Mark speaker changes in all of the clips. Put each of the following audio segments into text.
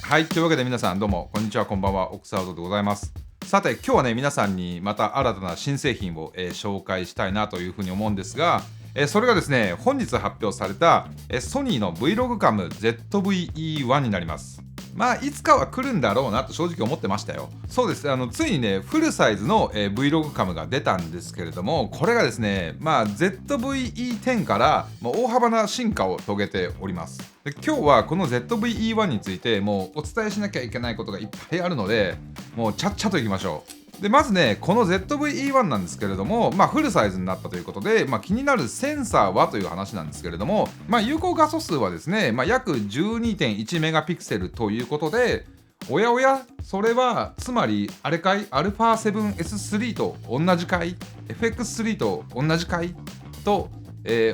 Speaker 1: はい、というわけで皆さんどうもこんにちは、こんばんは、オックスハウドでございます。さて今日はね、皆さんにまた新たな新製品を、紹介したいなというふうに思うんですが、それがですね、本日発表された、ソニーの Vlogcam ZV-E1 になります。まあいつかは来るんだろうなと正直思ってましたよ。そうです、ついにねフルサイズの、Vlogcam が出たんですけれども、これがですね、ZV-E10 から大幅な進化を遂げております。で今日はこの ZV-E1 についてもうお伝えしなきゃいけないことがいっぱいあるので、もうちゃっちゃといきましょう。でまずね、この ZV-E1 なんですけれども、フルサイズになったということで、気になるセンサーはという話なんですけれども、有効画素数はですね、約 12.1 メガピクセルということで、おやおや、それはつまりあれかい、α7S3 と同じかい、FX3 と同じかいと、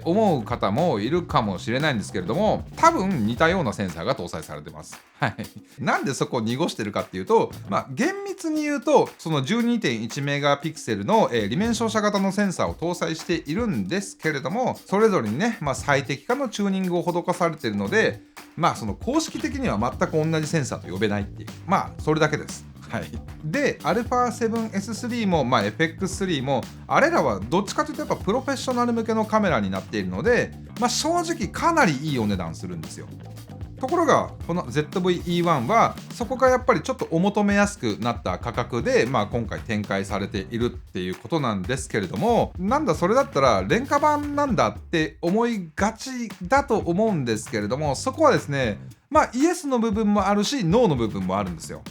Speaker 1: 思う方もいるかもしれないんですけれども、多分似たようなセンサーが搭載されてます。はい。なんでそこを濁してるかっていうと、厳密に言うとその 12.1 メガピクセルの、利面照射型のセンサーを搭載しているんですけれども、それぞれにね、最適化のチューニングを施されているので、その公式的には全く同じセンサーと呼べないっていう、それだけです。はい、で α7S3 も、FX3 もあれらはどっちかというとやっぱプロフェッショナル向けのカメラになっているので、正直かなりいいお値段するんですよ。ところがこの ZV-E1 はそこがやっぱりちょっとお求めやすくなった価格で、今回展開されているっていうことなんですけれども、なんだそれだったら廉価版なんだって思いがちだと思うんですけれども、そこはですね、イエスの部分もあるしノーの部分もあるんですよ。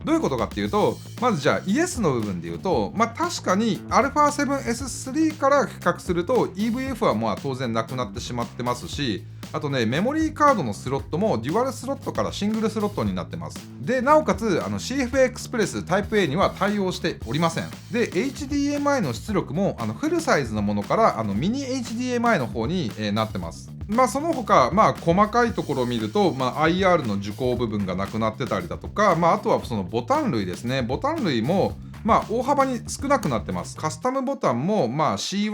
Speaker 1: どういうことかっていうと、まずじゃあイエスの部分で言うと、確かに α7S3 から比較すると EVF は当然なくなってしまってますし、あとね、メモリーカードのスロットもデュアルスロットからシングルスロットになってます。で、なおかつCF エクスプレスタイプ A には対応しておりません。で、HDMI の出力もフルサイズのものからミニ HDMI の方に、なってます。その他、細かいところを見ると、IR の受光部分がなくなってたりだとか、あとはそのボタン類ですね。ボタン類も大幅に少なくなってます。カスタムボタンもC1、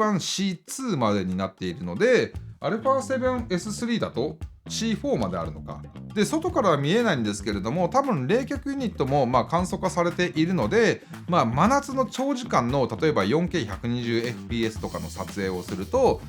Speaker 1: C2 までになっているので、α7S3 だと C4 まであるのか。で、外からは見えないんですけれども、多分冷却ユニットも簡素化されているので、真夏の長時間の例えば 4K120fps とかの撮影をすると、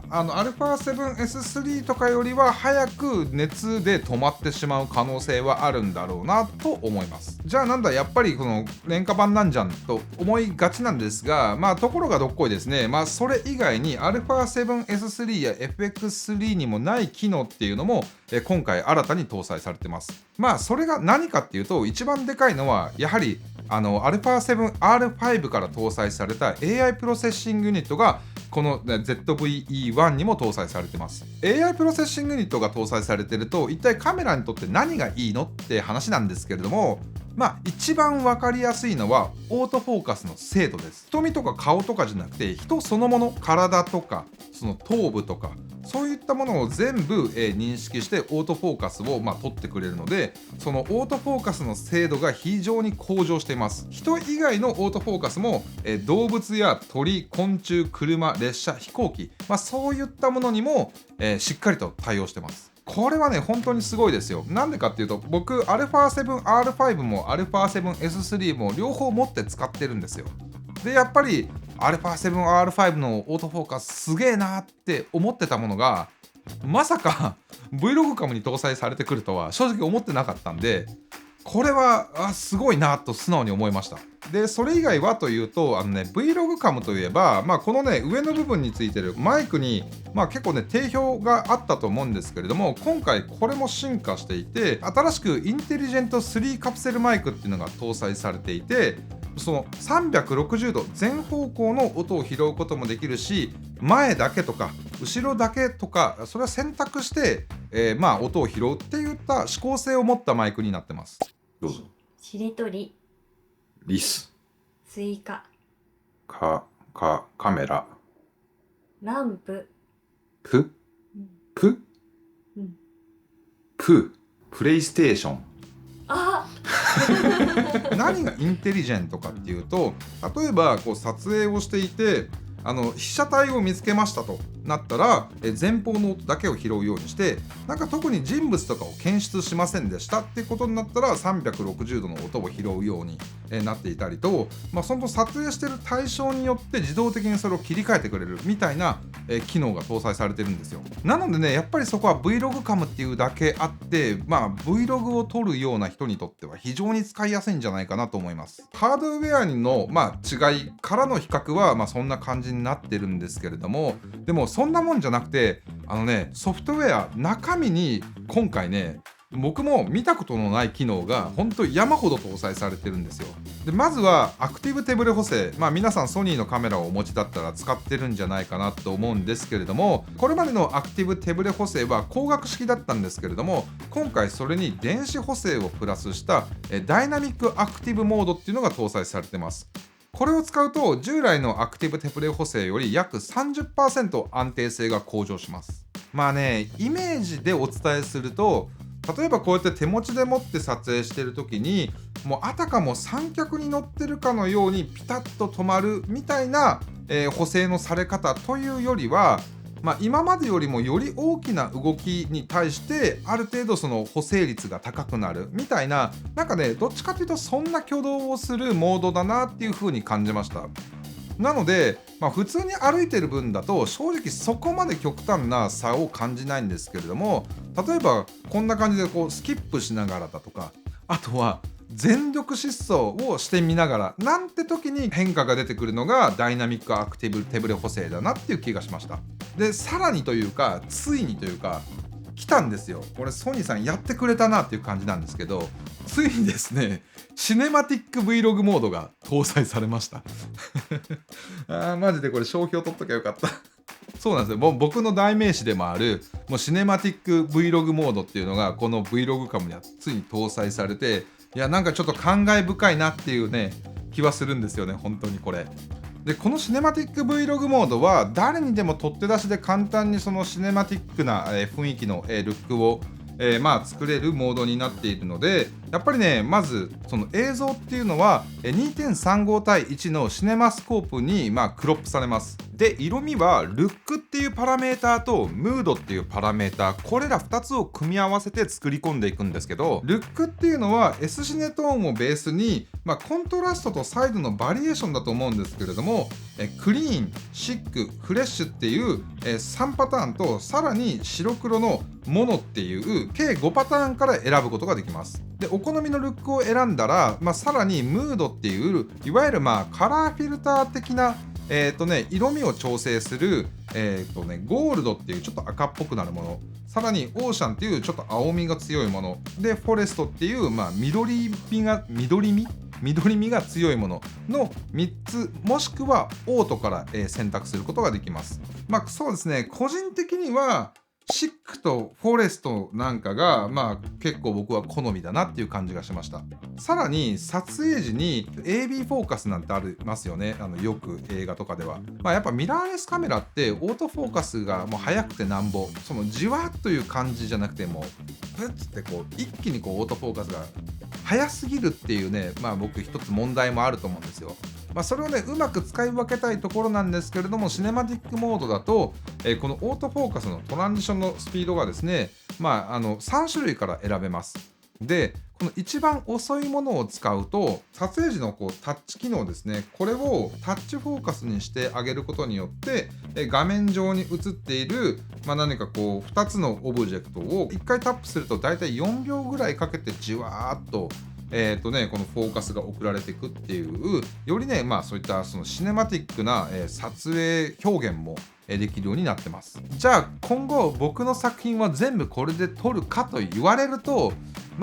Speaker 1: α7S3 とかよりは早く熱で止まってしまう可能性はあるんだろうなと思います。じゃあなんだ、やっぱりこの廉価版なんじゃんと思いがちなんですが、ところがどっこいですね、それ以外に α7S3 や FX3 にもない機能っていうのも今回新たに搭載されてます。それが何かっていうと、一番でかいのはやはりα7R5 から搭載された AI プロセッシングユニットがこの ZV-E1 にも搭載されてます。 AI プロセッシングユニットが搭載されてると一体カメラにとって何がいいのって話なんですけれども、一番分かりやすいのはオートフォーカスの精度です。瞳とか顔とかじゃなくて人そのもの、体とかその頭部とかそういったものを全部、認識してオートフォーカスを取ってくれるので、そのオートフォーカスの精度が非常に向上しています。人以外のオートフォーカスも、動物や鳥、昆虫、車、列車、飛行機、そういったものにも、しっかりと対応してます。これはね本当にすごいですよ。なんでかっていうと、僕 α7R5 も α7S3 も両方持って使ってるんですよ。でやっぱり α7R5 のオートフォーカスすげえなって思ってたものが、まさか Vlogcam に搭載されてくるとは正直思ってなかったんで、これはすごいなと素直に思いました。でそれ以外はというと、Vlogcam といえば、このね上の部分についてるマイクに、結構ね定評があったと思うんですけれども、今回これも進化していて、新しくインテリジェント3カプセルマイクっていうのが搭載されていて、その360度全方向の音を拾うこともできるし、前だけとか後ろだけとかそれは選択して、音を拾うっていった指向性を持ったマイクになってます。どうぞ。
Speaker 2: しりとり、
Speaker 1: リス、
Speaker 2: スイカ、
Speaker 1: カメラ、
Speaker 2: ランプ、
Speaker 1: プ、プ、プレイステーション。何がインテリジェントかっていうと、例えばこう撮影をしていて被写体を見つけましたと。なったら前方の音だけを拾うようにして、なんか特に人物とかを検出しませんでしたっていうことになったら360度の音を拾うようになっていたりと、その撮影してる対象によって自動的にそれを切り替えてくれるみたいな機能が搭載されてるんですよ。なのでね、やっぱりそこは Vlog カムっていうだけあって、Vlog を撮るような人にとっては非常に使いやすいんじゃないかなと思います。ハードウェアの違いからの比較はそんな感じになってるんですけれども、でもそんなもんじゃなくて、ソフトウェア中身に今回ね、僕も見たことのない機能が本当に山ほど搭載されてるんですよ。でまずはアクティブ手ブレ補正、皆さんソニーのカメラをお持ちだったら使ってるんじゃないかなと思うんですけれども、これまでのアクティブ手ブレ補正は光学式だったんですけれども、今回それに電子補正をプラスしたダイナミックアクティブモードっていうのが搭載されてます。これを使うと従来のアクティブ手ブレ補正より約 30% 安定性が向上します。イメージでお伝えすると、例えばこうやって手持ちで持って撮影してる時に、もうあたかも三脚に乗ってるかのようにピタッと止まるみたいな、補正のされ方というよりは、今までよりもより大きな動きに対してある程度その補正率が高くなるみたいな、なんかね、どっちかというとそんな挙動をするモードだなっていう風に感じました。なので、普通に歩いてる分だと正直そこまで極端な差を感じないんですけれども、例えばこんな感じでこうスキップしながらだとか、あとは全力疾走をしてみながらなんて時に変化が出てくるのがダイナミックアクティブ手ブレ補正だなっていう気がしました。でさらにというか、ついにというか来たんですよ。これソニーさんやってくれたなっていう感じなんですけど、ついにですね、シネマティック Vlog モードが搭載されましたマジでこれ商標取っときゃよかったそうなんですよ。もう僕の代名詞でもあるもうシネマティック Vlog モードっていうのがこの Vlog カムにはついに搭載されて、いやなんかちょっと感慨深いなっていうね気はするんですよね、本当にこれ。でこのシネマティック Vlog モードは誰にでも取って出しで簡単にそのシネマティックな雰囲気のルックを作れるモードになっているので、やっぱりね、まずその映像っていうのは 2.35 対1のシネマスコープにクロップされます。で色味はルックっていうパラメーターとムードっていうパラメーター、これら2つを組み合わせて作り込んでいくんですけど、ルックっていうのは S シネトーンをベースに、コントラストとサイドのバリエーションだと思うんですけれども、クリーン、シック、フレッシュっていう3パターンと、さらに白黒のモノっていう計5パターンから選ぶことができます。でお好みのルックを選んだら、さらにムードっていういわゆるカラーフィルター的な色味を調整する、ゴールドっていうちょっと赤っぽくなるもの、さらにオーシャンっていうちょっと青みが強いもので、フォレストっていう緑みが強いものの3つ、もしくはオートから、選択することができます。そうですね、個人的にはシックとフォレストなんかが結構僕は好みだなっていう感じがしました。さらに撮影時に AB フォーカスなんてありますよね、よく映画とかでは。やっぱミラーレスカメラってオートフォーカスがもう速くてなんぼ、そのじわっという感じじゃなくて、もうプッってこう一気にこうオートフォーカスが速すぎるっていうね、僕一つ問題もあると思うんですよ。それをねうまく使い分けたいところなんですけれども、シネマティックモードだと、このオートフォーカスのトランジションのスピードがですね、3種類から選べます。でこの一番遅いものを使うと、撮影時のこうタッチ機能ですね、これをタッチフォーカスにしてあげることによって、画面上に映っている、何かこう2つのオブジェクトを1回タップすると大体4秒ぐらいかけてじわーっとこのフォーカスが送られていくっていう、よりね、そういったそのシネマティックな、撮影表現もできるようになってます。じゃあ今後僕の作品は全部これで撮るかと言われると、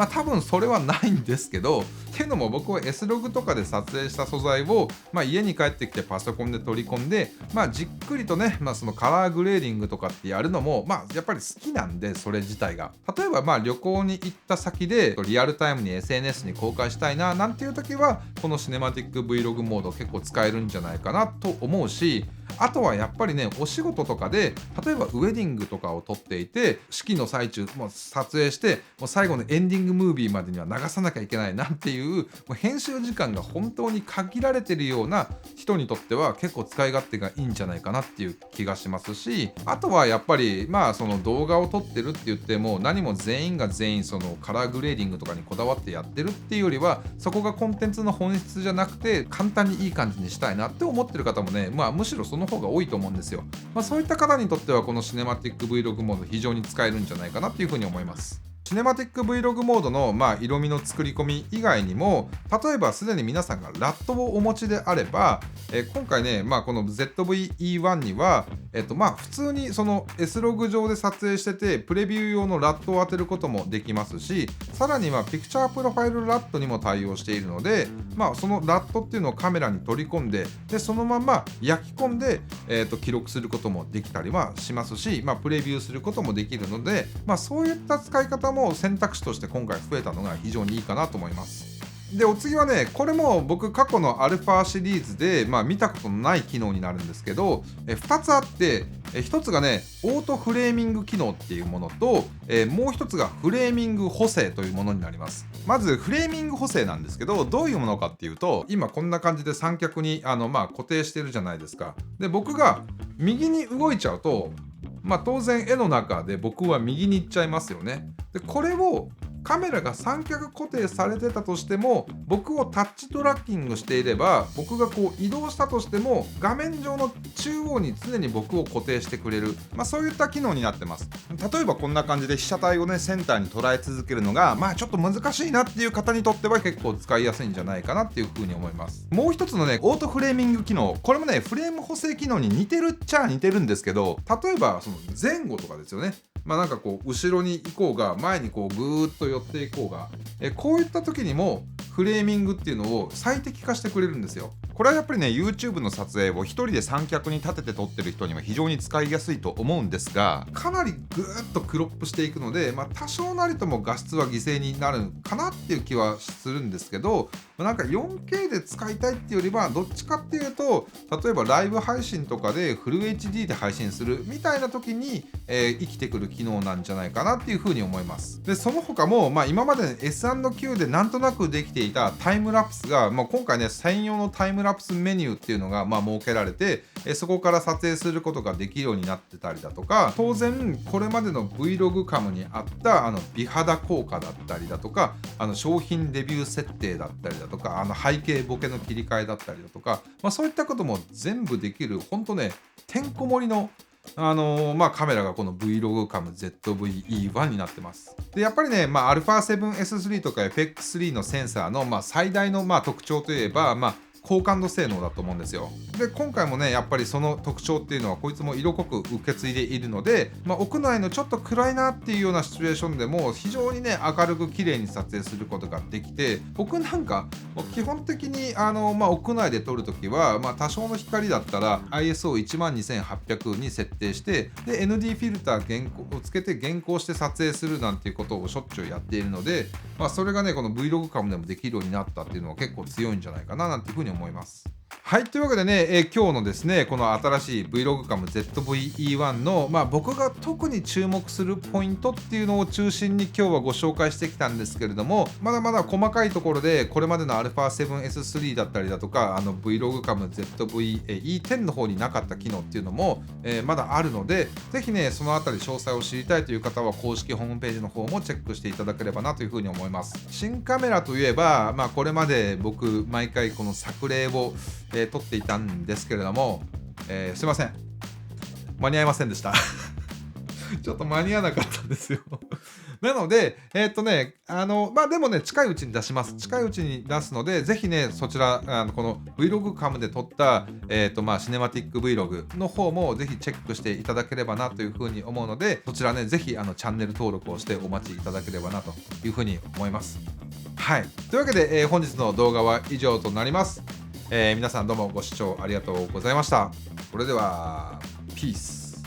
Speaker 1: 多分それはないんですけど、っていうのも僕は S ログとかで撮影した素材を、家に帰ってきてパソコンで取り込んで、じっくりとね、そのカラーグレーディングとかってやるのも、やっぱり好きなんで、それ自体が。例えば旅行に行った先でリアルタイムに SNS に公開したいななんていう時は、このシネマティック Vlog モード結構使えるんじゃないかなと思うし、あとはやっぱりね、お仕事とかで例えばウェディングとかを撮っていて、式の最中もう撮影して、もう最後のエンディングムービーまでには流さなきゃいけないなんていう、もう編集時間が本当に限られてるような人にとっては結構使い勝手がいいんじゃないかなっていう気がしますし、あとはやっぱりその動画を撮ってるって言っても何も全員が全員そのカラーグレーディングとかにこだわってやってるっていうよりは、そこがコンテンツの本質じゃなくて簡単にいい感じにしたいなって思ってる方もね、むしろその方が多いと思うんですよ。そういった方にとってはこのシネマティック Vlog モード非常に使えるんじゃないかなっていうふうに思います。シネマティック Vlog モードの、色味の作り込み以外にも、例えばすでに皆さんがラットをお持ちであれば、今回ね、この ZV-E1 には、普通にその S ログ上で撮影してて、プレビュー用のラットを当てることもできますし、さらにはピクチャープロファイルラットにも対応しているので、そのラットっていうのをカメラに取り込んで、でそのまま焼き込んで、記録することもできたりはしますし、プレビューすることもできるので、そういった使い方も選択肢として今回増えたのが非常にいいかなと思います。で、お次はね、これも僕過去のアルファシリーズで、見たことのない機能になるんですけど、2つあって、1つがね、オートフレーミング機能っていうものと、もう1つがフレーミング補正というものになります。まずフレーミング補正なんですけど、どういうものかっていうと、今こんな感じで三脚に固定してるじゃないですか。で、僕が右に動いちゃうと、当然絵の中で僕は右に行っちゃいますよね。で、これをカメラが三脚固定されてたとしても、僕をタッチトラッキングしていれば、僕がこう移動したとしても画面上の中央に常に僕を固定してくれる、そういった機能になってます。例えばこんな感じで被写体をねセンターに捉え続けるのがちょっと難しいなっていう方にとっては結構使いやすいんじゃないかなっていう風に思います。もう一つのね、オートフレーミング機能、これもねフレーム補正機能に似てるっちゃ似てるんですけど、例えばその前後とかですよね。なんかこう後ろに行こうが前にこうぐーっと寄っていこうが、こういった時にもフレーミングっていうのを最適化してくれるんですよ。これはやっぱりね YouTube の撮影を一人で三脚に立てて撮ってる人には非常に使いやすいと思うんですが、かなりぐーっとクロップしていくので、多少なりとも画質は犠牲になるかなっていう気はするんですけど、なんか 4K で使いたいっていうよりはどっちかっていうと、例えばライブ配信とかでフル HD で配信するみたいな時に、生きてくる機能なんじゃないかなっていうふうに思います。でその他も、今まで S&Q でなんとなくできていたタイムラプスが、今回ね専用のタイムラプスメニューっていうのが設けられて、そこから撮影することができるようになってたりだとか、当然これまでの Vlog カムにあった美肌効果だったりだとか、商品レビュー設定だったりだとか、背景ボケの切り替えだったりだとか、そういったことも全部できる、ほんとねてんこ盛りのカメラがこの Vlog カム ZV-E1 になってます。でやっぱりね、α7S3 とか FX3 のセンサーの最大の特徴といえば、高感度性能だと思うんですよ。で今回もねやっぱりその特徴っていうのはこいつも色濃く受け継いでいるので、屋内のちょっと暗いなっていうようなシチュエーションでも非常にね明るく綺麗に撮影することができて、僕なんか基本的に屋内で撮るときは、多少の光だったら ISO12800 に設定して、で ND フィルターをつけて現光して撮影するなんていうことをしょっちゅうやっているので、それがねこの Vlog カムでもできるようになったっていうのは結構強いんじゃないかななんていうふうに思います。はい、というわけでね、今日のですねこの新しい Vlog カム ZV-E1 の、僕が特に注目するポイントっていうのを中心に今日はご紹介してきたんですけれども、まだまだ細かいところでこれまでの α7S3 だったりだとかVlog カム ZV-E10 の方になかった機能っていうのも、まだあるので、ぜひねそのあたり詳細を知りたいという方は公式ホームページの方もチェックしていただければなというふうに思います。新カメラといえば、これまで僕毎回この作例を撮っていたんですけれども、すいません、間に合いませんでしたちょっと間に合わなかったんですよなのででもね近いうちに出します。近いうちに出すので、ぜひねそちらこの Vlog カムで撮ったシネマティック Vlog の方もぜひチェックしていただければなというふうに思うので、そちらねぜひチャンネル登録をしてお待ちいただければなというふうに思います。はい、というわけで、本日の動画は以上となります。皆さんどうもご視聴ありがとうございました。それではピース。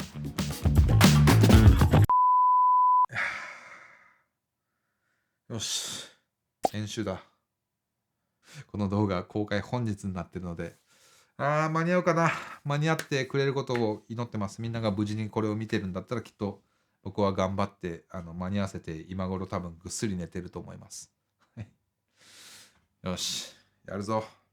Speaker 1: よし、編集だ。この動画公開本日になっているので、間に合うかな。間に合ってくれることを祈ってます。みんなが無事にこれを見てるんだったらきっと僕は頑張って間に合わせて今頃多分ぐっすり寝てると思います。よし、やるぞ。